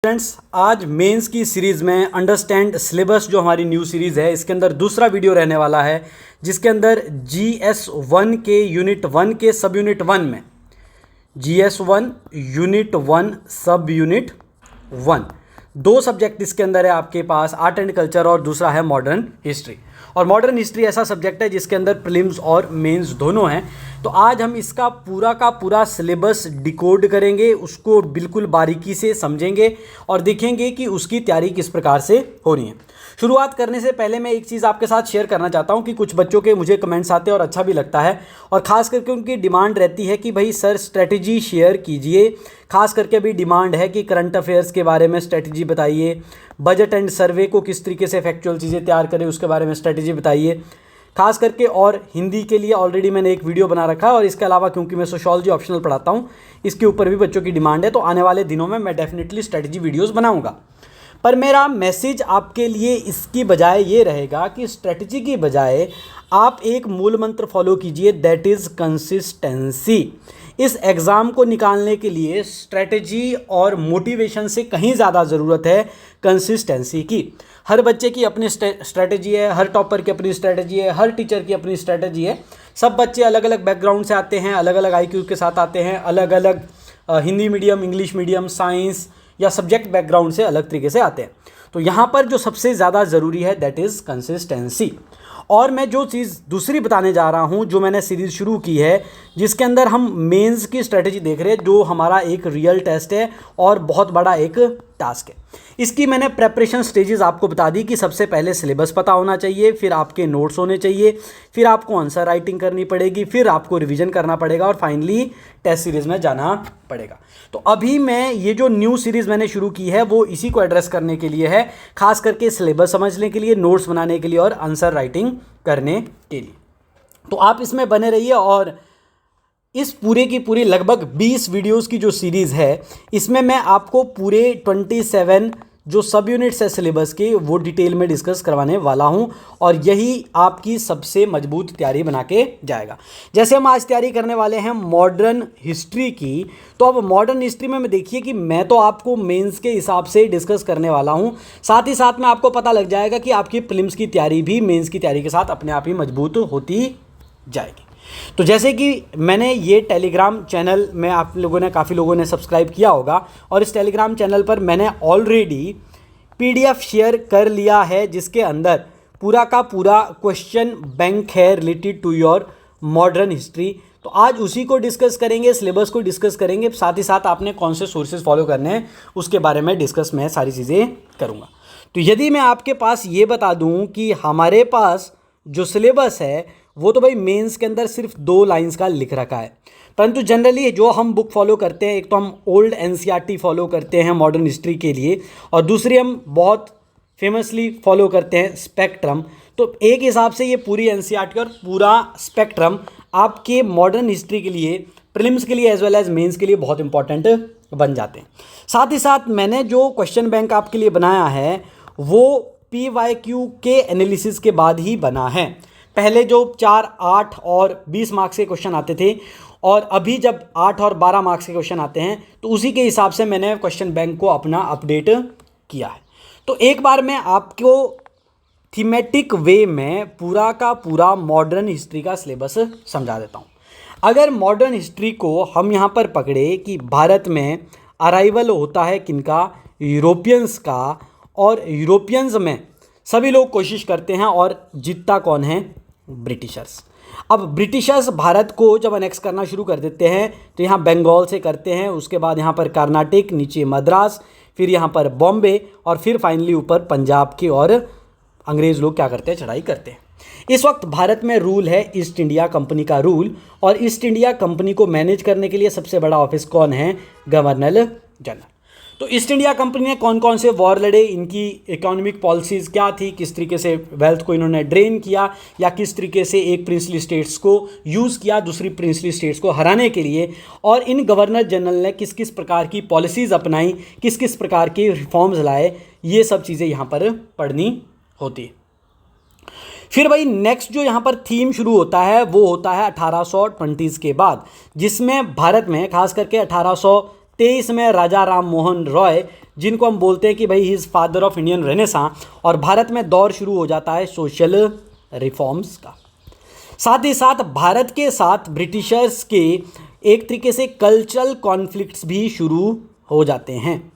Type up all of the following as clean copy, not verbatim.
Friends, आज mains की series में अंडरस्टैंड सिलेबस जो हमारी न्यू सीरीज़ है, इसके अंदर दूसरा वीडियो रहने वाला है, जिसके अंदर GS1 के यूनिट 1 के सब यूनिट 1 में GS1 यूनिट 1 सब यूनिट 1 दो सब्जेक्ट इसके अंदर है आपके पास, आर्ट एंड कल्चर और दूसरा है मॉडर्न हिस्ट्री। और मॉडर्न हिस्ट्री ऐसा सब्जेक्ट है जिसके अंदर प्रीलिम्स और मेंस दोनों हैं। तो आज हम इसका पूरा का पूरा सिलेबस डिकोड करेंगे, उसको बिल्कुल बारीकी से समझेंगे और देखेंगे कि उसकी तैयारी किस प्रकार से हो रही है। शुरुआत करने से पहले मैं एक चीज़ आपके साथ शेयर करना चाहता हूं कि कुछ बच्चों के मुझे कमेंट्स आते हैं और अच्छा भी लगता है, और ख़ास करके उनकी डिमांड रहती है कि भाई सर स्ट्रेटजी शेयर कीजिए। खास करके भी डिमांड है कि करंट अफेयर्स के बारे में स्ट्रेटजी बताइए, बजट एंड सर्वे को किस तरीके से फैक्चुअल चीज़ें तैयार करें उसके बारे में स्ट्रेटजी बताइए खास करके। और हिंदी के लिए ऑलरेडी मैंने एक वीडियो बना रखा है, और इसके अलावा क्योंकि मैं सोशियोलॉजी ऑप्शनल पढ़ाता हूँ, इसके ऊपर भी बच्चों की डिमांड है। तो आने वाले दिनों में मैं डेफिनेटली स्ट्रेटजी वीडियोस बनाऊंगा। पर मेरा मैसेज आपके लिए इसकी बजाय ये रहेगा कि स्ट्रेटजी की बजाय आप एक मूल मंत्र फॉलो कीजिए, दैट इज़ कंसिस्टेंसी। इस एग्ज़ाम को निकालने के लिए स्ट्रेटजी और मोटिवेशन से कहीं ज़्यादा ज़रूरत है कंसिस्टेंसी की। हर बच्चे की अपनी स्ट्रेटजी है, हर टॉपर की अपनी स्ट्रेटजी है, हर टीचर की अपनी स्ट्रेटजी है। सब बच्चे अलग अलग बैकग्राउंड से आते हैं, अलग अलग IQ के साथ आते हैं, अलग अलग Hindi medium, English medium, science या सब्जेक्ट बैकग्राउंड से अलग तरीके से आते हैं। तो यहाँ पर जो सबसे ज़्यादा ज़रूरी है दैट इज़ कंसिस्टेंसी। और मैं जो चीज़ दूसरी बताने जा रहा हूँ, जो मैंने सीरीज़ शुरू की है, जिसके अंदर हम मेंस की स्ट्रेटजी देख रहे हैं, जो हमारा एक रियल टेस्ट है और बहुत बड़ा एक टास्क है। इसकी मैंने प्रेपरेशन स्टेजेस आपको बता दी कि सबसे पहले सिलेबस पता होना चाहिए, फिर आपके नोट्स होने चाहिए, फिर आपको आंसर राइटिंग करनी पड़ेगी, फिर आपको रिवीजन करना पड़ेगा और फाइनली टेस्ट सीरीज़ में जाना पड़ेगा। तो अभी मैं ये जो न्यू सीरीज़ मैंने शुरू की है वो इसी को एड्रेस करने के लिए है, खास करके सिलेबस समझने के लिए, नोट्स बनाने के लिए और आंसर राइटिंग करने के लिए। तो आप इसमें बने रहिए। और इस पूरे की पूरी लगभग 20 वीडियोस की जो सीरीज़ है, इसमें मैं आपको पूरे 27 जो सब यूनिट्स है सिलेबस के वो डिटेल में डिस्कस करवाने वाला हूं, और यही आपकी सबसे मजबूत तैयारी बना के जाएगा। जैसे हम आज तैयारी करने वाले हैं मॉडर्न हिस्ट्री की, तो अब मॉडर्न हिस्ट्री में देखिए कि मैं तो आपको मेंस के हिसाब से डिस्कस करने वाला हूं, साथ ही साथ में आपको पता लग जाएगा कि आपकी प्रीलिम्स की तैयारी भी मेंस की तैयारी के साथ अपने आप ही मजबूत होती जाएगी। तो जैसे कि मैंने ये टेलीग्राम चैनल में, आप लोगों ने काफ़ी लोगों ने सब्सक्राइब किया होगा, और इस टेलीग्राम चैनल पर मैंने ऑलरेडी PDF शेयर कर लिया है, जिसके अंदर पूरा का पूरा क्वेश्चन बैंक है related to your modern history. तो आज उसी को डिस्कस करेंगे, सिलेबस को डिस्कस करेंगे, साथ ही साथ आपने कौन से सोर्सेज फॉलो करने हैं उसके बारे में डिस्कस मैं सारी चीज़ें करूँगा। तो यदि मैं आपके पास ये बता दूँ कि हमारे पास जो सिलेबस है वो तो भाई मेंस के अंदर सिर्फ 2 लाइंस का लिख रखा है, परंतु जनरली जो हम बुक फॉलो करते हैं, एक तो हम ओल्ड NCERT फॉलो करते हैं मॉडर्न हिस्ट्री के लिए, और दूसरी हम बहुत फेमसली फॉलो करते हैं स्पेक्ट्रम। तो एक हिसाब से ये पूरी NCERT और पूरा स्पेक्ट्रम आपके मॉडर्न हिस्ट्री के लिए, प्रीलिम्स के लिए एज वेल एज मेंस के लिए बहुत इंपॉर्टेंट बन जाते हैं। साथ ही साथ मैंने जो क्वेश्चन बैंक आपके लिए बनाया है वो PYQ के एनालिसिस के बाद ही बना है। पहले जो 4, 8 और 20 मार्क्स के क्वेश्चन आते थे, और अभी जब 8 और 12 मार्क्स के क्वेश्चन आते हैं, तो उसी के हिसाब से मैंने क्वेश्चन बैंक को अपना अपडेट किया है। तो एक बार मैं आपको थीमेटिक वे में पूरा का पूरा मॉडर्न हिस्ट्री का सिलेबस समझा देता हूँ। अगर मॉडर्न हिस्ट्री को हम यहाँ पर पकड़े कि भारत में अराइवल होता है किनका, यूरोपियंस का, और यूरोपियंस में सभी लोग कोशिश करते हैं और जीतता कौन है, ब्रिटिशर्स। अब ब्रिटिशर्स भारत को जब अनेक्स करना शुरू कर देते हैं तो यहाँ बंगाल से करते हैं, उसके बाद यहाँ पर कर्नाटक, नीचे मद्रास, फिर यहाँ पर बॉम्बे, और फिर फाइनली ऊपर पंजाब की, और अंग्रेज़ लोग क्या करते हैं, चढ़ाई करते हैं। इस वक्त भारत में रूल है ईस्ट इंडिया कंपनी का रूल, और ईस्ट इंडिया कंपनी को मैनेज करने के लिए सबसे बड़ा ऑफिस कौन है, गवर्नर जनरल। तो ईस्ट इंडिया कंपनी ने कौन कौन से वॉर लड़े, इनकी इकोनॉमिक पॉलिसीज़ क्या थी, किस तरीके से वेल्थ को इन्होंने ड्रेन किया, या किस तरीके से एक प्रिंसली स्टेट्स को यूज़ किया दूसरी प्रिंसली स्टेट्स को हराने के लिए, और इन गवर्नर जनरल ने किस किस प्रकार की पॉलिसीज़ अपनाई, किस किस प्रकार के रिफॉर्म्स लाए, ये सब चीज़ें यहाँ पर पढ़नी होती है। फिर भाई नेक्स्ट जो यहाँ पर थीम शुरू होता है वो होता है 1820 के बाद, जिसमें भारत में खास करके 1823 23 में राजा राम मोहन रॉय, जिनको हम बोलते हैं कि भाई he is father of Indian renaissance, और भारत में दौर शुरू हो जाता है सोशल रिफॉर्म्स का। साथ ही साथ भारत के साथ ब्रिटिशर्स के एक तरीके से कल्चरल कॉन्फ्लिक्ट्स भी शुरू हो जाते हैं।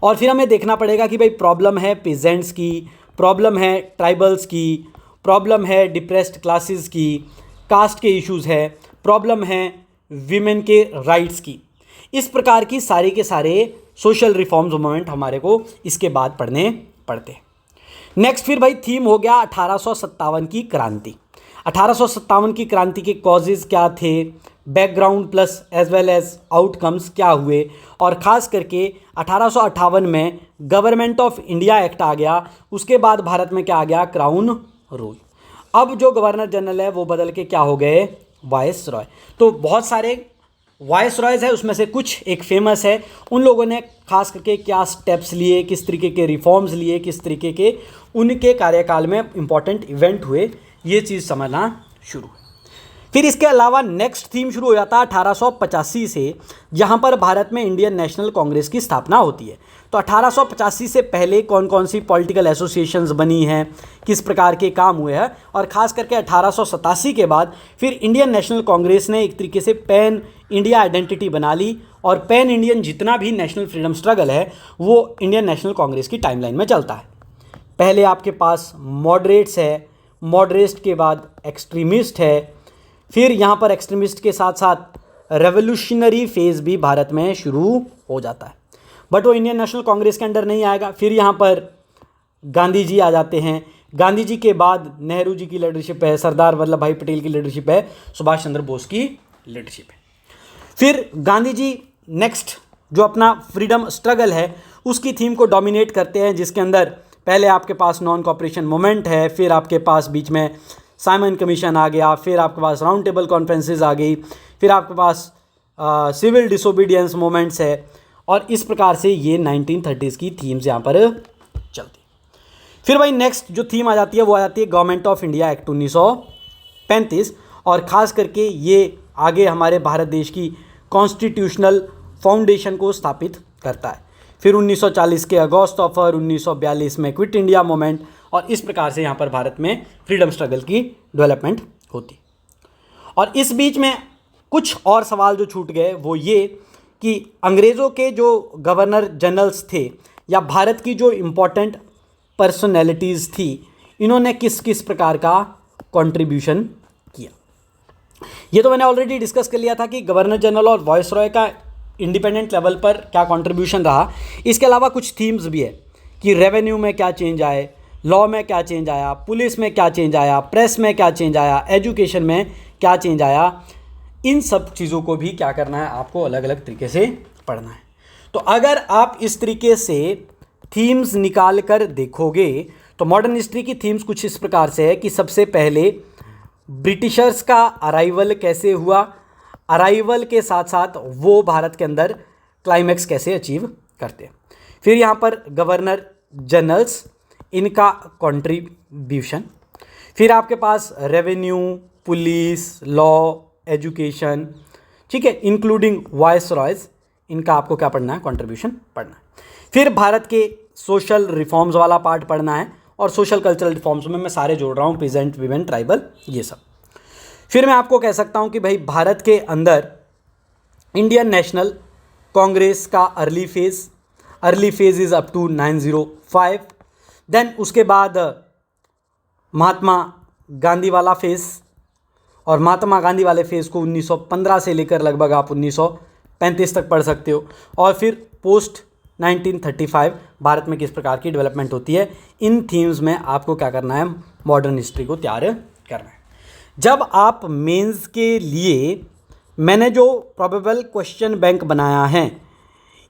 और फिर हमें देखना पड़ेगा कि भाई प्रॉब्लम है पेजेंट्स की, प्रॉब्लम है ट्राइबल्स की, प्रॉब्लम है डिप्रेस्ड क्लासेस की, कास्ट के इश्यूज़ है, प्रॉब्लम है विमेन के राइट्स की। इस प्रकार की सारे के सारे सोशल रिफॉर्म्स मूवमेंट हमारे को इसके बाद पढ़ने पड़ते हैं। नेक्स्ट फिर भाई थीम हो गया 1857 की क्रांति। 1857 की क्रांति के कॉजेज़ क्या थे, background plus as well as outcomes क्या हुए, और ख़ास करके 1858 में गवर्नमेंट ऑफ इंडिया एक्ट आ गया। उसके बाद भारत में क्या आ गया, क्राउन रूल। अब जो गवर्नर जनरल है वो बदल के क्या हो गए, वाइस रॉय। तो बहुत सारे वाइस रॉयज़ है, उसमें से कुछ एक फेमस है, उन लोगों ने खास करके क्या स्टेप्स लिए, किस तरीके के रिफॉर्म्स लिए, किस तरीके के उनके कार्यकाल में इंपॉर्टेंट इवेंट हुए, ये चीज़ समझना शुरू है। फिर इसके अलावा नेक्स्ट थीम शुरू हो जाता है 1885 से, जहाँ पर भारत में इंडियन नेशनल कांग्रेस की स्थापना होती है। तो 1885 से पहले कौन कौन सी पॉलिटिकल एसोसिएशंस बनी हैं, किस प्रकार के काम हुए हैं, और ख़ास करके 1887 के बाद फिर इंडियन नेशनल कांग्रेस ने एक तरीके से पैन इंडिया आइडेंटिटी बना ली, और पैन इंडियन जितना भी नेशनल फ्रीडम स्ट्रगल है वो इंडियन नेशनल कांग्रेस की टाइमलाइन में चलता है। पहले आपके पास मॉडरेट्स है, मॉडरेट के बाद एक्सट्रीमिस्ट है, फिर यहाँ पर एक्सट्रीमिस्ट के साथ साथ रेवोल्यूशनरी फेज़ भी भारत में शुरू हो जाता है, बट वो इंडियन नेशनल कांग्रेस के अंडर नहीं आएगा। फिर यहाँ पर गांधी जी आ जाते हैं, गांधी जी के बाद नेहरू जी की लीडरशिप है, सरदार वल्लभ भाई पटेल की लीडरशिप है, सुभाष चंद्र बोस की लीडरशिप है। फिर गांधी जी नेक्स्ट जो अपना फ्रीडम स्ट्रगल है उसकी थीम को डोमिनेट करते हैं, जिसके अंदर पहले आपके पास नॉन कॉपरेशन मूवमेंट है, फिर आपके पास बीच में साइमन कमीशन आ गया, फिर आपके पास राउंड टेबल कॉन्फ्रेंसेस आ गई, फिर आपके पास सिविल डिसोबीडियंस मूवमेंट्स है, और इस प्रकार से ये 1930s की थीम्स यहाँ पर चलती। फिर भाई नेक्स्ट जो थीम आ जाती है वो आ जाती है गवर्नमेंट ऑफ इंडिया एक्ट 1935, और ख़ास करके ये आगे हमारे भारत देश की कॉन्स्टिट्यूशनल फाउंडेशन को स्थापित करता है। फिर 1940 के अगस्त ऑफर, 1942 में क्विट इंडिया मूवमेंट, और इस प्रकार से यहाँ पर भारत में फ्रीडम स्ट्रगल की डेवलपमेंट होती। और इस बीच में कुछ और सवाल जो छूट गए वो ये कि अंग्रेज़ों के जो गवर्नर जनरल्स थे या भारत की जो इम्पोर्टेंट पर्सनैलिटीज़ थी, इन्होंने किस किस प्रकार का कंट्रीब्यूशन किया। ये तो मैंने ऑलरेडी डिस्कस कर लिया था कि गवर्नर जनरल और वाइसरॉय का इंडिपेंडेंट लेवल पर क्या कंट्रीब्यूशन रहा। इसके अलावा कुछ थीम्स भी है कि रेवेन्यू में क्या चेंज आए, लॉ में क्या चेंज आया, पुलिस में क्या चेंज आया, प्रेस में क्या चेंज आया, एजुकेशन में क्या चेंज आया। इन सब चीज़ों को भी क्या करना है, आपको अलग अलग तरीके से पढ़ना है। तो अगर आप इस तरीके से थीम्स निकाल कर देखोगे तो मॉडर्न हिस्ट्री की थीम्स कुछ इस प्रकार से है कि सबसे पहले ब्रिटिशर्स का अराइवल कैसे हुआ, अराइवल के साथ साथ वो भारत के अंदर क्लाइमैक्स कैसे अचीव करते हैं। फिर यहाँ पर गवर्नर जनरल्स, इनका कंट्रीब्यूशन, फिर आपके पास रेवेन्यू, पुलिस, लॉ, एजुकेशन, ठीक है, इंक्लूडिंग वाइसरॉयज, इनका आपको क्या पढ़ना है, कंट्रीब्यूशन पढ़ना है। फिर भारत के सोशल रिफॉर्म्स वाला पार्ट पढ़ना है, और सोशल कल्चरल रिफॉर्म्स में मैं सारे जोड़ रहा हूँ, पीजेंट, विमेन, ट्राइबल, ये सब। फिर मैं आपको कह सकता हूँ कि भाई भारत के अंदर इंडियन नेशनल कांग्रेस का early phase is up to 1905। Then उसके बाद महात्मा गांधी वाला फेज़, और महात्मा गांधी वाले फेज़ को 1915 से लेकर लगभग आप 1935 तक पढ़ सकते हो। और फिर पोस्ट 1935 भारत में किस प्रकार की डेवलपमेंट होती है। इन थीम्स में आपको क्या करना है, मॉडर्न हिस्ट्री को तैयार करना है। जब आप मेंस के लिए मैंने जो प्रोबेबल क्वेश्चन बैंक बनाया है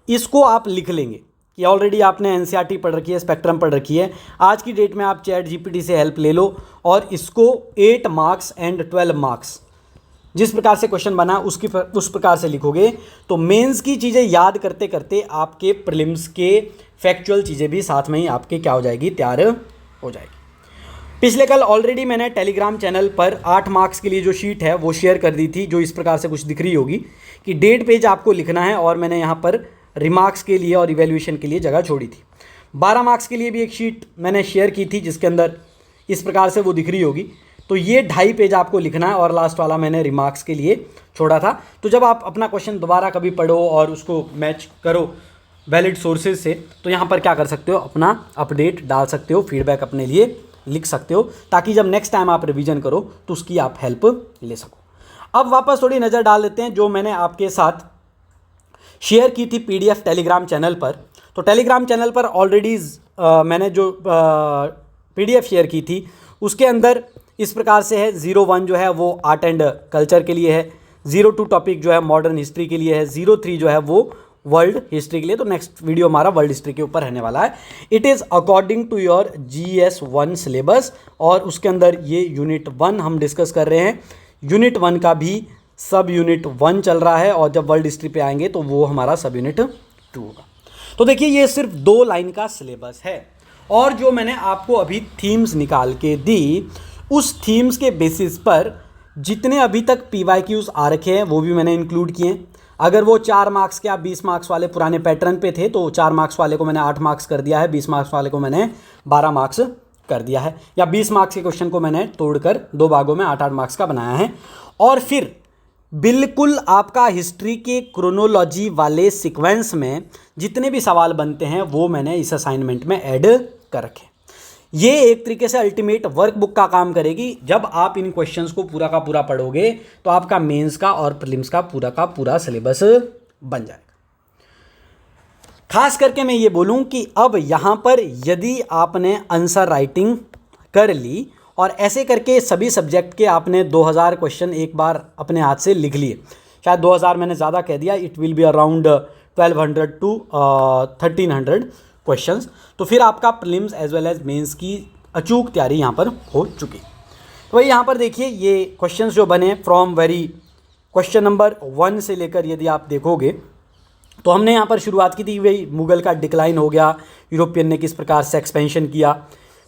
इसको आप लिख लेंगे कि ऑलरेडी आपने एनसीईआरटी पढ़ रखी है, स्पेक्ट्रम पढ़ रखी है। आज की डेट में आप चैट जीपीटी से हेल्प ले लो और इसको 8 मार्क्स एंड 12 मार्क्स जिस प्रकार से क्वेश्चन बना उस प्रकार से लिखोगे तो मेंस की चीज़ें याद करते करते आपके प्रीलिम्स के फैक्चुअल चीज़ें भी साथ में ही आपके क्या हो जाएगी, तैयार हो जाएगी। पिछले कल ऑलरेडी मैंने टेलीग्राम चैनल पर 8 मार्क्स के लिए जो शीट है वो शेयर कर दी थी, जो इस प्रकार से कुछ दिख रही होगी कि 1.5 पेज आपको लिखना है, और मैंने यहाँ पर रिमार्क्स के लिए और इवैल्यूएशन के लिए जगह छोड़ी थी। 12 मार्क्स के लिए भी एक शीट मैंने शेयर की थी जिसके अंदर इस प्रकार से वो दिख रही होगी। तो ये 2.5 पेज आपको लिखना है, और लास्ट वाला मैंने रिमार्क्स के लिए छोड़ा था। तो जब आप अपना क्वेश्चन दोबारा कभी पढ़ो और उसको मैच करो वैलिड सोर्सेज से, तो यहाँ पर क्या कर सकते हो, अपना अपडेट डाल सकते हो, फीडबैक अपने लिए लिख सकते हो, ताकि जब नेक्स्ट टाइम आप रिवीजन करो तो उसकी आप हेल्प ले सको। अब वापस थोड़ी नज़र डाल लेते हैं जो मैंने आपके साथ शेयर की थी पीडीएफ टेलीग्राम चैनल पर। तो टेलीग्राम चैनल पर ऑलरेडी मैंने जो पीडीएफ शेयर की थी उसके अंदर इस प्रकार से है। 01 जो है वो आर्ट एंड कल्चर के लिए है, 02 टॉपिक जो है मॉडर्न हिस्ट्री के लिए है, 03 जो है वो वर्ल्ड हिस्ट्री के लिए। तो नेक्स्ट वीडियो हमारा वर्ल्ड हिस्ट्री के ऊपर रहने वाला है। It is according to your GS1 syllabus, और उसके अंदर ये यूनिट 1 हम डिस्कस कर रहे हैं। यूनिट 1 का भी सब यूनिट 1 चल रहा है, और जब वर्ल्ड हिस्ट्री पे आएंगे तो वो हमारा सब यूनिट 2 होगा। तो देखिए ये सिर्फ 2 लाइन का सिलेबस है, और जो मैंने आपको अभी थीम्स निकाल के दी, उस थीम्स के बेसिस पर जितने अभी तक PYQs आ रखे हैं वो भी मैंने इंक्लूड किए हैं। अगर वो 4 मार्क्स के या 20 मार्क्स वाले पुराने पैटर्न पे थे तो 4 मार्क्स वाले को मैंने 8 मार्क्स कर दिया है, 20 मार्क्स वाले को मैंने 12 मार्क्स कर दिया है, या 20 मार्क्स के क्वेश्चन को मैंने तोड़कर 2 भागों में 8-8 मार्क्स का बनाया है। और फिर बिल्कुल आपका हिस्ट्री के क्रोनोलॉजी वाले सीक्वेंस में जितने भी सवाल बनते हैं वो मैंने इस असाइनमेंट में ऐड कर रखे। ये एक तरीके से अल्टीमेट वर्कबुक का काम करेगी। जब आप इन क्वेश्चंस को पूरा का पूरा पढ़ोगे तो आपका मेंस का और प्रीलिम्स का पूरा सिलेबस बन जाएगा। खास करके मैं ये बोलूं कि अब यहाँ पर यदि आपने आंसर राइटिंग कर ली और ऐसे करके सभी सब्जेक्ट के आपने 2000 क्वेश्चन एक बार अपने हाथ से लिख लिए, शायद 2000 मैंने ज़्यादा कह दिया, it will be around 1200 to 1300 questions, तो फिर आपका prelims as well as mains की अचूक तैयारी यहाँ पर हो चुकी। तो भाई यहाँ पर देखिए ये क्वेश्चंस जो बने फ्रॉम वेरी क्वेश्चन नंबर 1 से लेकर यदि आप देखोगे तो हमने यहाँ पर शुरुआत की थी वही मुगल का डिक्लाइन हो गया, यूरोपियन ने किस प्रकार से एक्सपेंशन किया,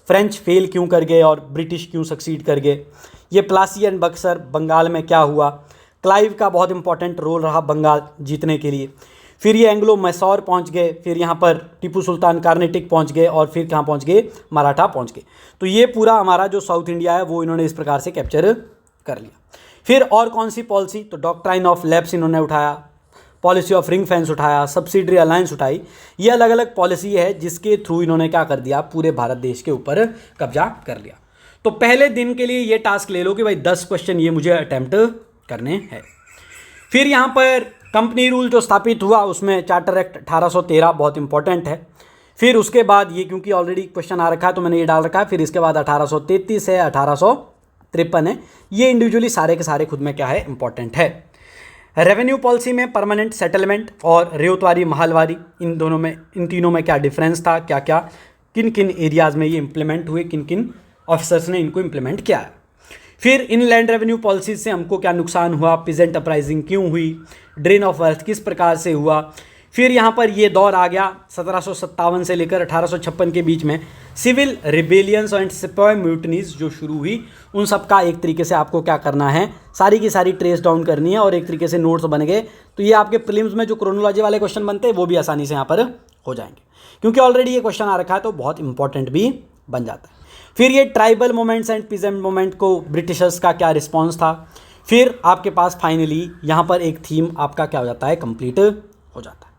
फ्रेंच फेल क्यों कर गए और ब्रिटिश क्यों सक्सीड कर गए, ये प्लासी एंड बक्सर बंगाल में क्या हुआ, क्लाइव का बहुत इंपॉर्टेंट रोल रहा बंगाल जीतने के लिए, फिर ये एंग्लो मैसौर पहुंच गए, फिर यहाँ पर टीपू सुल्तान कार्नेटिक पहुंच गए, और फिर कहाँ पहुंच गए, मराठा पहुंच गए। तो ये पूरा हमारा जो साउथ इंडिया है वो इन्होंने इस प्रकार से कैप्चर कर लिया। फिर और कौन सी पॉलिसी, तो डॉक्ट्राइन ऑफ लैप्स इन्होंने उठाया, पॉलिसी ऑफ रिंग फेंस उठाया, सब्सिडरी अलायंस उठाई। ये अलग अलग पॉलिसी है जिसके थ्रू इन्होंने क्या कर दिया, पूरे भारत देश के ऊपर कब्जा कर लिया। तो पहले दिन के लिए ये टास्क ले लो कि भाई 10 क्वेश्चन ये मुझे अटैम्प्ट करने हैं। फिर यहाँ पर कंपनी रूल जो स्थापित हुआ उसमें चार्टर एक्ट 1813 बहुत इंपॉर्टेंट है। फिर उसके बाद ये क्योंकि ऑलरेडी क्वेश्चन आ रखा है तो मैंने ये डाल रखा है। फिर इसके बाद 1833 है, 1853 है, ये इंडिविजुअली सारे के सारे खुद में क्या है, इंपॉर्टेंट है। रेवेन्यू पॉलिसी में परमानेंट सेटलमेंट और रेवतवारी महलवारी, इन दोनों में, इन तीनों में क्या डिफरेंस था, क्या क्या किन किन एरियाज़ में ये इंप्लीमेंट हुए, किन किन ऑफिसर्स ने इनको इंप्लीमेंट किया है। फिर इन लैंड रेवेन्यू पॉलिसीज से हमको क्या नुकसान हुआ, पीजेंट अपराइजिंग क्यों हुई, ड्रेन ऑफ वेल्थ किस प्रकार से हुआ। फिर यहाँ पर ये दौर आ गया 1757 से लेकर 1856 के बीच में सिविल रिबेलियंस एंड सिपाही म्यूटनीज जो शुरू हुई, उन सब का एक तरीके से आपको क्या करना है, सारी की सारी ट्रेस डाउन करनी है, और एक तरीके से नोट्स बन गए। तो ये आपके प्रीलिम्स में जो क्रोनोलॉजी वाले क्वेश्चन बनते हैं वो भी आसानी से यहाँ पर हो जाएंगे, क्योंकि ऑलरेडी ये क्वेश्चन आ रखा है तो बहुत इंपॉर्टेंट भी बन जाता है। फिर ये tribal movements and peasant movement को ब्रिटिशर्स का क्या रिस्पॉन्स था। फिर आपके पास फाइनली यहाँ पर एक थीम आपका क्या हो जाता है, कंप्लीट हो जाता है।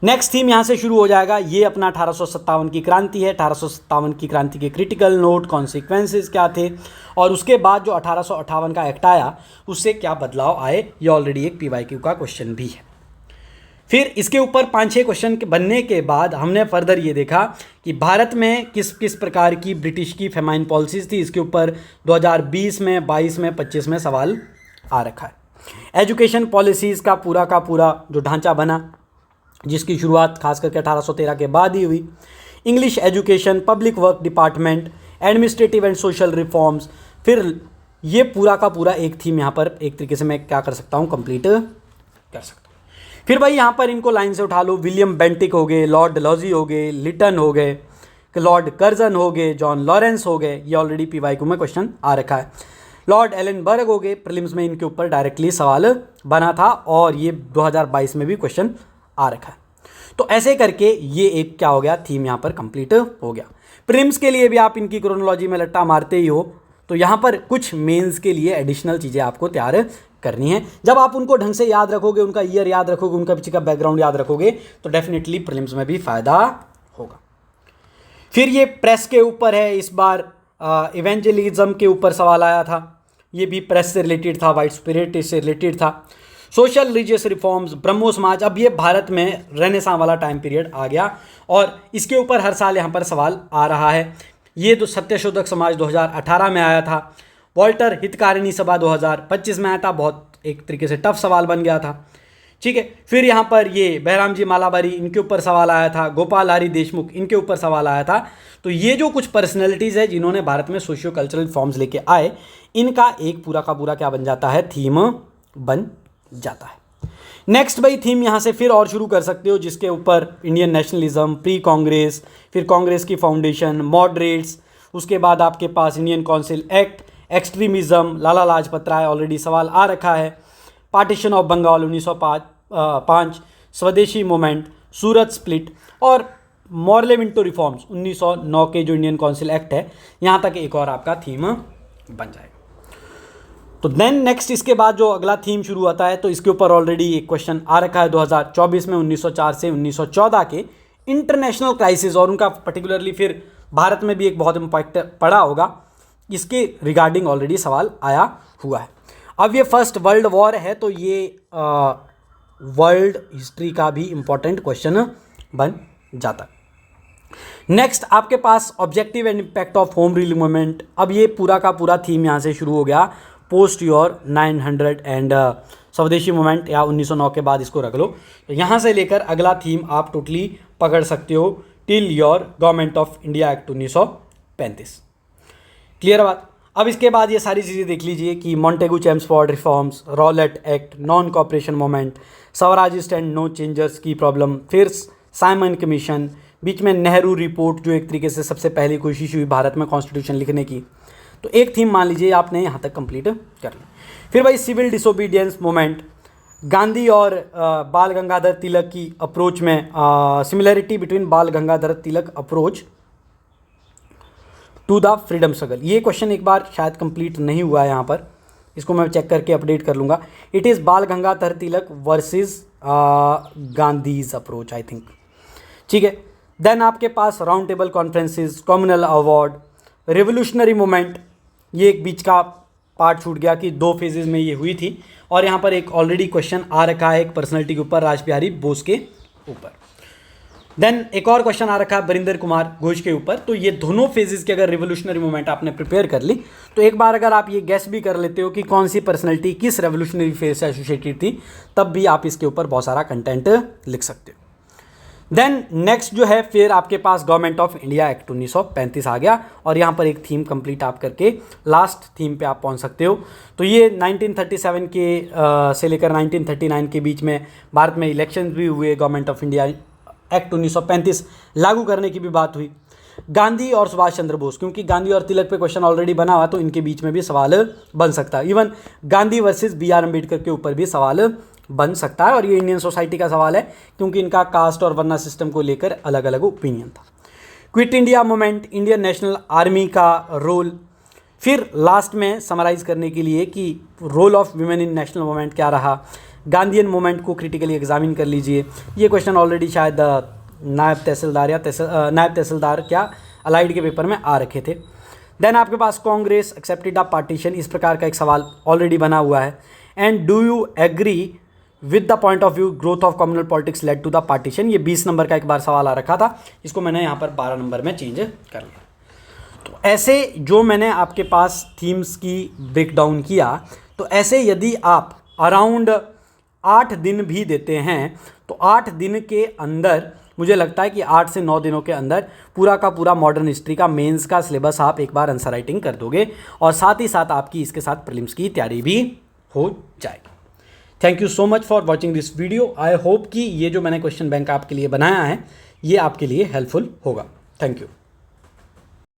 नेक्स्ट थीम यहाँ से शुरू हो जाएगा, ये अपना 1857 की क्रांति है। 1857 की क्रांति के क्रिटिकल नोट, कॉन्सिक्वेंसेस क्या थे, और उसके बाद जो 1858 का एक्ट आया उससे क्या बदलाव आए, ये ऑलरेडी एक PYQ का क्वेश्चन भी है। फिर इसके ऊपर 5-6 क्वेश्चन बनने के बाद हमने फर्दर ये देखा कि भारत में किस किस प्रकार की ब्रिटिश की फेमाइन पॉलिसीज़ थी। इसके ऊपर 2020 में, 22 में, 25 में सवाल आ रखा है। एजुकेशन पॉलिसीज़ का पूरा जो ढांचा बना, जिसकी शुरुआत खास करके 1813 के बाद ही हुई। English education, public work department, administrative and social reforms, फिर ये पूरा का पूरा एक थीम यहाँ पर एक तरीके से मैं क्या कर सकता हूँ, कंप्लीट कर सकता हूँ। फिर भाई यहाँ पर इनको लाइन से उठा लो, विलियम बेंटिक हो गए, लॉर्ड डलहौजी हो गए, लिटन हो गए, लॉर्ड कर्जन हो गए, जॉन लॉरेंस हो गए, ये ऑलरेडी पीवाईक्यू में क्वेश्चन आ रखा है। लॉर्ड एलनबर्ग हो गए, प्रीलिम्स में इनके ऊपर डायरेक्टली सवाल बना था और ये 2022 में भी क्वेश्चन आ रखा है। तो ऐसे करके ये एक क्या हो गया, थीम यहाँ पर कंप्लीट हो गया। प्रीलिम्स के लिए भी आप इनकी क्रोनोलॉजी में लट्टा मारते ही हो, तो यहाँ पर कुछ मेंस के लिए एडिशनल चीज़ें आपको तैयार करनी है। जब आप उनको ढंग से याद रखोगे, उनका ईयर याद रखोगे, उनका पीछे का बैकग्राउंड याद रखोगे, तो डेफिनेटली प्रीलिम्स में भी फायदा होगा। फिर ये प्रेस के ऊपर है, इस बार इवेंजलिज्म के ऊपर सवाल आया था, ये भी प्रेस से रिलेटेड था, वाइट स्पिरिट से रिलेटेड था। सोशल रिलीजियस रिफॉर्म्स, ब्रह्मो समाज, अब ये भारत में रेनेसां वाला टाइम पीरियड आ गया और इसके ऊपर हर साल यहाँ पर सवाल आ रहा है। ये तो सत्यशोधक समाज 2018 में आया था, वॉल्टर हितकारिणी सभा 2025 में आया था, बहुत एक तरीके से टफ सवाल बन गया था, ठीक है। फिर यहाँ पर ये बहराम जी मालाबारी, इनके ऊपर सवाल आया था, गोपाल हरी देशमुख, इनके ऊपर सवाल आया था। तो ये जो कुछ पर्सनैलिटीज़ है जिन्होंने भारत में सोशियो कल्चरल फॉर्म्स लेके आए, इनका एक पूरा का पूरा क्या बन जाता है, थीम बन जाता है। नेक्स्ट भाई थीम यहाँ से फिर और शुरू कर सकते हो, जिसके ऊपर इंडियन नेशनलिज्म, प्री कांग्रेस, फिर कांग्रेस की फाउंडेशन, मॉडरेट्स, उसके बाद आपके पास Indian council act, extremism, Lala Lajpat Rai, already सवाल आ रखा है, पार्टीशन ऑफ बंगाल 1905, स्वदेशी मूवमेंट, सूरत स्प्लिट और मॉरले मिंटो रिफॉर्म्स 1909 के जो इंडियन काउंसिल एक्ट है, यहाँ तक एक और आपका थीम बन जाएगा। तो देन नेक्स्ट इसके बाद जो अगला थीम शुरू होता है, तो इसके ऊपर ऑलरेडी एक क्वेश्चन आ रखा है 2024 में, 1904 से 1914 के इंटरनेशनल क्राइसिस, और उनका पर्टिकुलरली फिर भारत में भी एक बहुत इम्पैक्ट पड़ा होगा, इसके रिगार्डिंग ऑलरेडी सवाल आया हुआ है। अब ये फर्स्ट वर्ल्ड वॉर है, तो ये वर्ल्ड हिस्ट्री का भी इंपॉर्टेंट क्वेश्चन बन जाता है। नेक्स्ट आपके पास objective and impact of home rule movement, अब ये पूरा का पूरा थीम यहाँ से शुरू हो गया, पोस्ट योर 900 एंड स्वदेशी मूवमेंट या 1909 के बाद इसको रख लो। तो यहाँ से लेकर अगला थीम आप टोटली पकड़ सकते हो till your government of India act 1935। Clear बात। अब इसके बाद ये सारी चीज़ें देख लीजिए कि Montagu Chelmsford reforms, Rowlatt Act, non cooperation movement, Swarajist and no changers की प्रॉब्लम, फिर साइमन कमीशन, बीच में नेहरू रिपोर्ट जो एक तरीके से सबसे पहली कोशिश हुई भारत में कॉन्स्टिट्यूशन लिखने की। तो एक थीम मान लीजिए आपने यहाँ तक कंप्लीट कर ली। फिर भाई सिविल डिसोबीडियंस मूवमेंट, गांधी और बाल गंगाधर तिलक की अप्रोच में, similarity between Bal Gangadhar Tilak approach to the freedom struggle, ये क्वेश्चन एक बार शायद कंप्लीट नहीं हुआ है यहाँ पर, इसको मैं चेक करके अपडेट कर लूँगा। It is Bal Gangadhar Tilak versus Gandhi's approach I think, ठीक है। देन आपके पास round table conferences, communal award, revolutionary movement, ये एक बीच का पार्ट छूट गया कि 2 फेजेस में ये हुई थी, और यहाँ पर एक ऑलरेडी क्वेश्चन आ रखा है एक पर्सनैलिटी के ऊपर, रासबिहारी बोस के ऊपर। देन एक और क्वेश्चन आ रखा है बरिंदर कुमार घोष के ऊपर। तो ये दोनों फेजेस के अगर रिवोल्यूशनरी मूवमेंट आपने प्रिपेयर कर ली, तो एक बार अगर आप ये गेस भी कर लेते हो कि कौन सी पर्सनैलिटी किस रेवोल्यूशनरी फेज से एसोसिएटेड थी, तब भी आप इसके ऊपर बहुत सारा कंटेंट लिख सकते हो। देन नेक्स्ट जो है फिर आपके पास गवर्नमेंट ऑफ इंडिया एक्ट 1935 आ गया, और यहाँ पर एक थीम कंप्लीट आप करके लास्ट थीम पे आप पहुँच सकते हो। तो ये 1937 के से लेकर 1939 के बीच में भारत में इलेक्शंस भी हुए, गवर्नमेंट ऑफ इंडिया एक्ट 1935 लागू करने की भी बात हुई। गांधी और सुभाष चंद्र बोस, क्योंकि गांधी और तिलक पे क्वेश्चन ऑलरेडी बना हुआ, तो इनके बीच में भी सवाल बन सकता है। Even Gandhi versus BR Ambedkar के ऊपर भी सवाल बन सकता है, और ये इंडियन सोसाइटी का सवाल है क्योंकि इनका कास्ट और वर्ना सिस्टम को लेकर अलग अलग ओपिनियन था। Quit India movement, Indian National Army का रोल, फिर लास्ट में समराइज करने के लिए कि role of women in national movement क्या रहा, गांधीयन मूवमेंट को क्रिटिकली एग्जामिन कर लीजिए। ये क्वेश्चन ऑलरेडी शायद नायब तहसीलदार क्या अलाइड के पेपर में आ रखे थे। देन आपके पास कांग्रेस एक्सेप्टेड अ पार्टीशन, इस प्रकार का एक सवाल ऑलरेडी बना हुआ है। And do you agree with the point of view growth of communal politics led to the partition, ये 20 नंबर का एक बार सवाल आ रखा था, इसको मैंने यहाँ पर 12 नंबर में चेंज कर लिया। तो ऐसे जो मैंने आपके पास थीम्स की ब्रेकडाउन किया, तो ऐसे यदि आप अराउंड 8 दिन भी देते हैं, तो 8 दिन के अंदर मुझे लगता है कि 8 से 9 दिनों के अंदर पूरा का पूरा मॉडर्न हिस्ट्री का मेंस का सिलेबस आप एक बार आंसर राइटिंग कर दोगे, और साथ ही साथ आपकी इसके साथ प्रीलिम्स की तैयारी भी हो जाएगी। Thank you so much for watching this video. I hope कि ये जो मैंने क्वेश्चन बैंक आपके लिए बनाया है, ये आपके लिए हेल्पफुल होगा। Thank you.